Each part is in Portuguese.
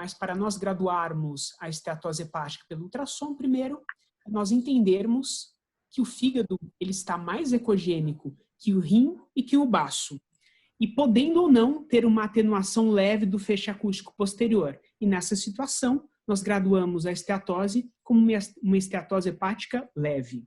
mas para nós graduarmos a esteatose hepática pelo ultrassom, primeiro, nós entendermos que o fígado ele está mais ecogênico que o rim e que o baço, e podendo ou não ter uma atenuação leve do feixe acústico posterior. E nessa situação, nós graduamos a esteatose como uma esteatose hepática leve.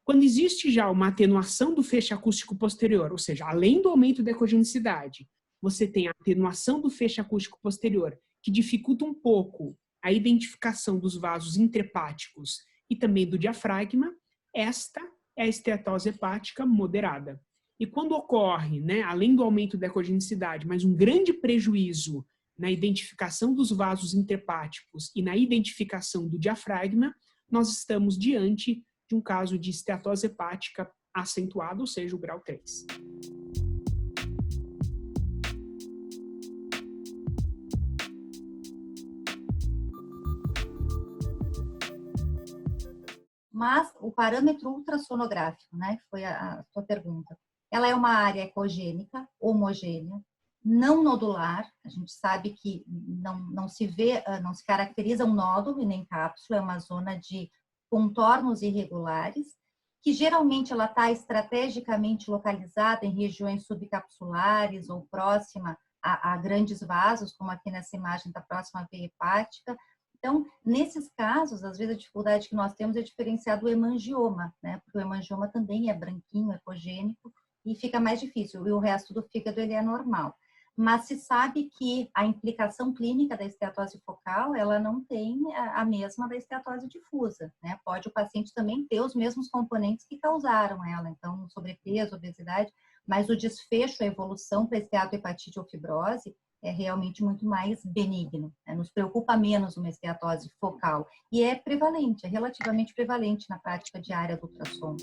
Quando existe já uma atenuação do feixe acústico posterior, ou seja, além do aumento da ecogenicidade, você tem a atenuação do feixe acústico posterior, que dificulta um pouco a identificação dos vasos intrahepáticos e também do diafragma, esta é a esteatose hepática moderada. E quando ocorre, além do aumento da ecogenicidade, mas um grande prejuízo na identificação dos vasos intrahepáticos e na identificação do diafragma, nós estamos diante de um caso de esteatose hepática acentuada, ou seja, o grau 3. Mas o parâmetro ultrassonográfico, que foi a sua pergunta, ela é uma área ecogênica, homogênea, não nodular. A gente sabe que não se vê, não se caracteriza um nódulo e nem cápsula, é uma zona de contornos irregulares, que geralmente ela está estrategicamente localizada em regiões subcapsulares ou próxima a grandes vasos, como aqui nessa imagem está próxima à veia hepática. Então, nesses casos, às vezes a dificuldade que nós temos é diferenciar do hemangioma, porque o hemangioma também é branquinho, ecogênico, e fica mais difícil, e o resto do fígado ele é normal. Mas se sabe que a implicação clínica da esteatose focal, ela não tem a mesma da esteatose difusa, Pode o paciente também ter os mesmos componentes que causaram ela, então sobrepeso, obesidade, mas o desfecho, a evolução para esteatohepatite ou fibrose é realmente muito mais benigno, Nos preocupa menos uma esteatose focal e é prevalente, é relativamente prevalente na prática diária do ultrassom.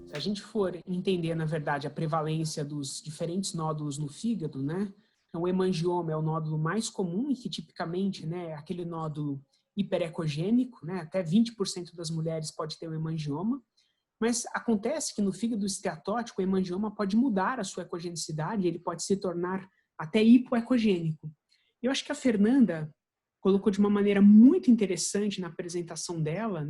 Se a gente for entender, na verdade, a prevalência dos diferentes nódulos no fígado, então o hemangioma é o nódulo mais comum e que tipicamente é aquele nódulo hiperecogênico, até 20% das mulheres pode ter um hemangioma, mas acontece que no fígado esteatótico o hemangioma pode mudar a sua ecogenicidade, ele pode se tornar até hipoecogênico. Eu acho que a Fernanda colocou de uma maneira muito interessante na apresentação dela,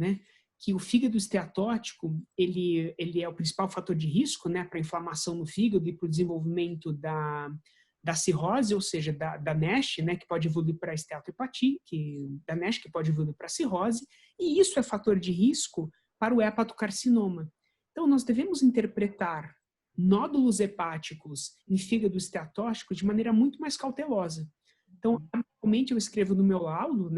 que o fígado esteatótico ele é o principal fator de risco para a inflamação no fígado e para o desenvolvimento da cirrose, ou seja, da NASH, que pode evoluir para a esteatohepatite, da NASH que pode evoluir para a cirrose, e isso é fator de risco para o hepatocarcinoma. Então, nós devemos interpretar nódulos hepáticos em fígado esteatótico de maneira muito mais cautelosa. Então, atualmente eu escrevo no meu laudo,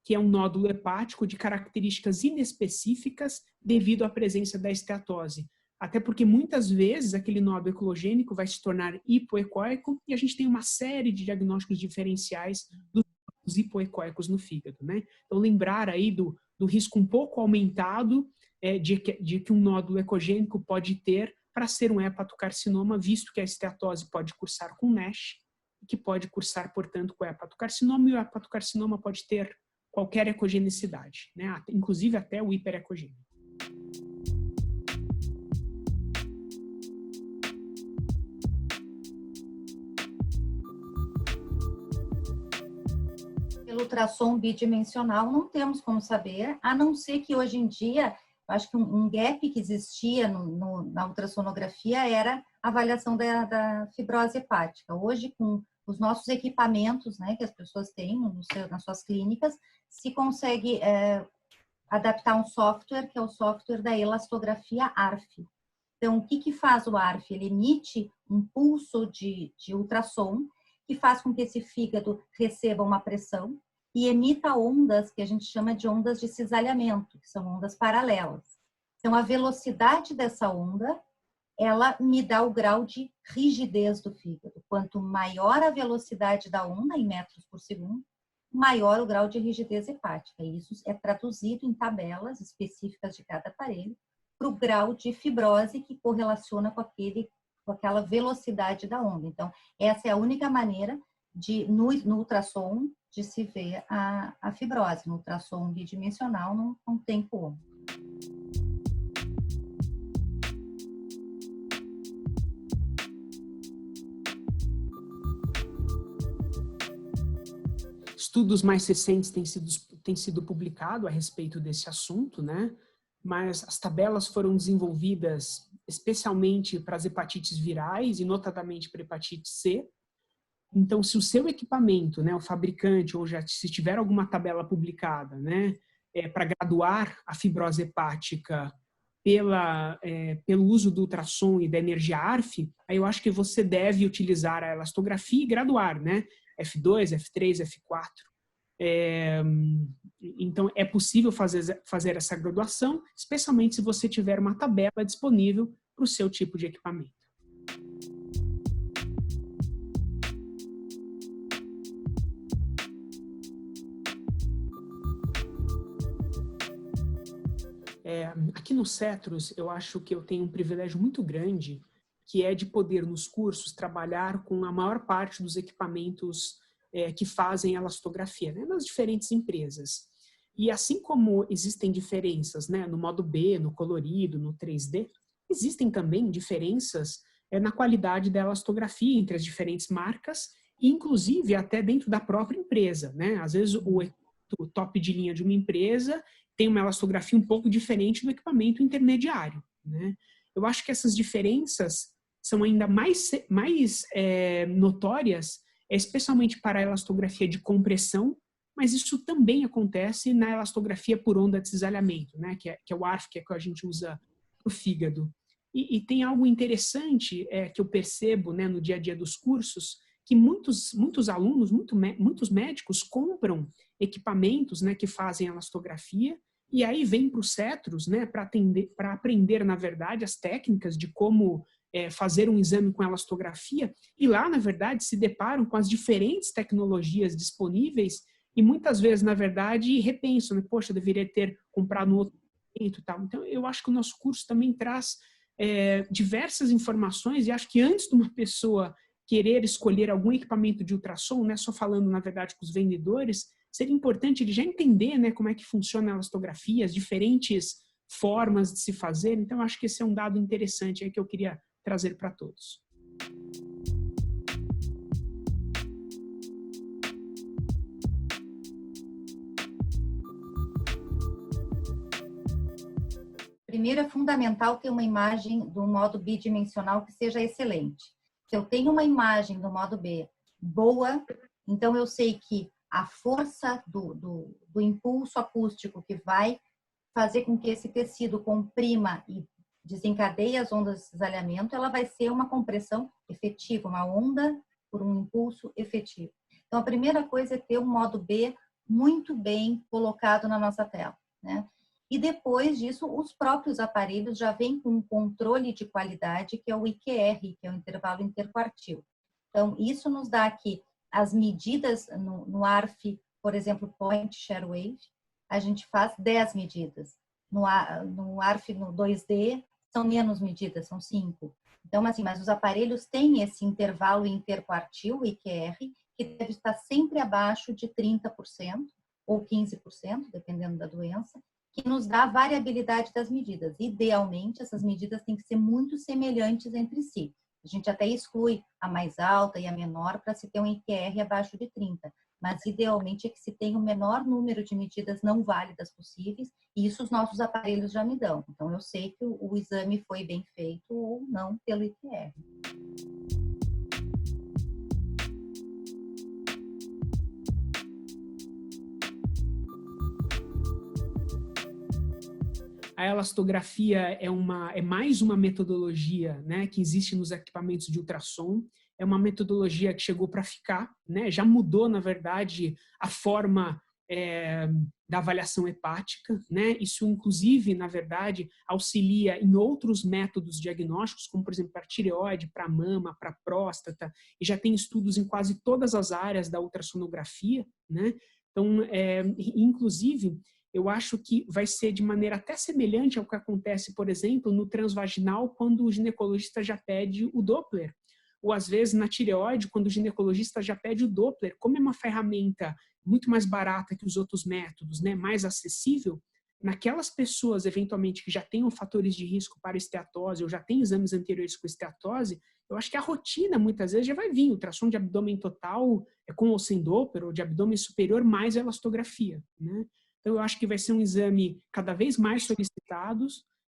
que é um nódulo hepático de características inespecíficas devido à presença da esteatose. Até porque muitas vezes aquele nódulo eclogênico vai se tornar hipoecóico e a gente tem uma série de diagnósticos diferenciais dos hipoecóicos no fígado, Então, lembrar aí do risco um pouco aumentado de que um nódulo ecogênico pode ter para ser um hepatocarcinoma, visto que a esteatose pode cursar com NASH, que pode cursar, portanto, com o hepatocarcinoma, e o hepatocarcinoma pode ter qualquer ecogenicidade, inclusive até o hiperecogênico. Pelo ultrassom bidimensional não temos como saber, a não ser que hoje em dia, eu acho que um gap que existia na ultrassonografia era a avaliação da fibrose hepática. Hoje, com os nossos equipamentos, que as pessoas têm nas suas clínicas, se consegue adaptar um software, que é o software da elastografia ARF. Então, o que faz o ARF? Ele emite um pulso de ultrassom, que faz com que esse fígado receba uma pressão e emita ondas que a gente chama de ondas de cisalhamento, que são ondas paralelas. Então, a velocidade dessa onda, ela me dá o grau de rigidez do fígado. Quanto maior a velocidade da onda, em metros por segundo, maior o grau de rigidez hepática. E isso é traduzido em tabelas específicas de cada aparelho para o grau de fibrose que correlaciona com aquela velocidade da onda. Então, essa é a única maneira no ultrassom de se ver a fibrose. No ultrassom bidimensional não tem como. Estudos mais recentes têm sido publicados a respeito desse assunto, né? Mas as tabelas foram desenvolvidas especialmente para as hepatites virais e notadamente para a hepatite C. Então, se o seu equipamento, né, o fabricante, ou já se tiver alguma tabela publicada, né, para graduar a fibrose hepática pelo uso do ultrassom e da energia ARF, aí eu acho que você deve utilizar a elastografia e graduar, né? F2, F3, F4. Então, é possível fazer essa graduação, especialmente se você tiver uma tabela disponível para o seu tipo de equipamento. Aqui no Cetros, eu acho que eu tenho um privilégio muito grande, que é de poder, nos cursos, trabalhar com a maior parte dos equipamentos que fazem elastografia, né, nas diferentes empresas. E assim como existem diferenças, né, no modo B, no colorido, no 3D, existem também diferenças na qualidade da elastografia entre as diferentes marcas, e inclusive até dentro da própria empresa, né? Às vezes o top de linha de uma empresa tem uma elastografia um pouco diferente do equipamento intermediário, né? Eu acho que essas diferenças são ainda mais notórias, especialmente para a elastografia de compressão, mas isso também acontece na elastografia por onda de cisalhamento, né? que é o ARF, que é que a gente usa para o fígado. E tem algo interessante que eu percebo, né, no dia a dia dos cursos, que muitos alunos, muitos médicos compram equipamentos, né, que fazem elastografia, e aí vem para o Cetros, né, para aprender, na verdade, as técnicas de como fazer um exame com elastografia, e lá, na verdade, se deparam com as diferentes tecnologias disponíveis e muitas vezes, na verdade, repensam, né? Poxa, eu deveria ter comprado um outro equipamento e tal. Então, eu acho que o nosso curso também traz diversas informações, e acho que antes de uma pessoa querer escolher algum equipamento de ultrassom, né, só falando, na verdade, com os vendedores, seria importante ele já entender, né, como é que funciona a elastografia, as diferentes formas de se fazer. Então, acho que esse é um dado interessante aí que eu queria trazer para todos. Primeiro, é fundamental ter uma imagem do modo bidimensional que seja excelente. Se eu tenho uma imagem do modo B boa, então eu sei que a força do impulso acústico que vai fazer com que esse tecido comprima e desencadeie as ondas de cisalhamento, ela vai ser uma compressão efetiva, uma onda por um impulso efetivo. Então, a primeira coisa é ter um modo B muito bem colocado na nossa tela, né? E depois disso, os próprios aparelhos já vêm com um controle de qualidade, que é o IQR, que é o intervalo interquartil. Então, isso nos dá aqui as medidas no ARF, por exemplo, Point Share Wave, a gente faz 10 medidas. No ARF, no 2D, são menos medidas, são 5. Então, assim, mas os aparelhos têm esse intervalo interquartil, IQR, que deve estar sempre abaixo de 30% ou 15%, dependendo da doença, que nos dá a variabilidade das medidas. Idealmente, essas medidas têm que ser muito semelhantes entre si. A gente até exclui a mais alta e a menor para se ter um IQR abaixo de 30. Mas, idealmente, é que se tenha o menor número de medidas não válidas possíveis, e isso os nossos aparelhos já me dão. Então, eu sei que o exame foi bem feito ou não pelo IQR. A elastografia é mais uma metodologia, né, que existe nos equipamentos de ultrassom. É uma metodologia que chegou para ficar, né, já mudou, na verdade, a forma da avaliação hepática, né? Isso, inclusive, na verdade, auxilia em outros métodos diagnósticos, como, por exemplo, para tireoide, para mama, para próstata, e já tem estudos em quase todas as áreas da ultrassonografia, né? Então, inclusive, eu acho que vai ser de maneira até semelhante ao que acontece, por exemplo, no transvaginal, quando o ginecologista já pede o Doppler. Ou, às vezes, na tireoide, quando o ginecologista já pede o Doppler. Como é uma ferramenta muito mais barata que os outros métodos, né, mais acessível, naquelas pessoas, eventualmente, que já tenham fatores de risco para esteatose ou já têm exames anteriores com esteatose, eu acho que a rotina, muitas vezes, já vai vir. Ultrassom de abdômen total, com ou sem Doppler, ou de abdômen superior, mais elastografia, né? Então, eu acho que vai ser um exame cada vez mais solicitado.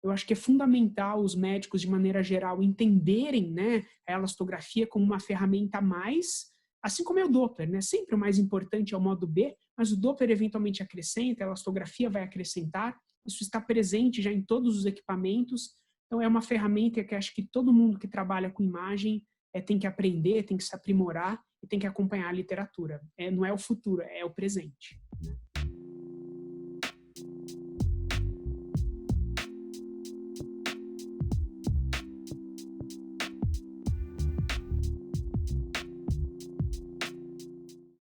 Eu acho que é fundamental os médicos, de maneira geral, entenderem, né, a elastografia como uma ferramenta a mais, assim como é o Doppler, né? Sempre o mais importante é o modo B, mas o Doppler eventualmente acrescenta, a elastografia vai acrescentar. Isso está presente já em todos os equipamentos. Então, é uma ferramenta que acho que todo mundo que trabalha com imagem tem que aprender, tem que se aprimorar e tem que acompanhar a literatura. Não é o futuro, é o presente.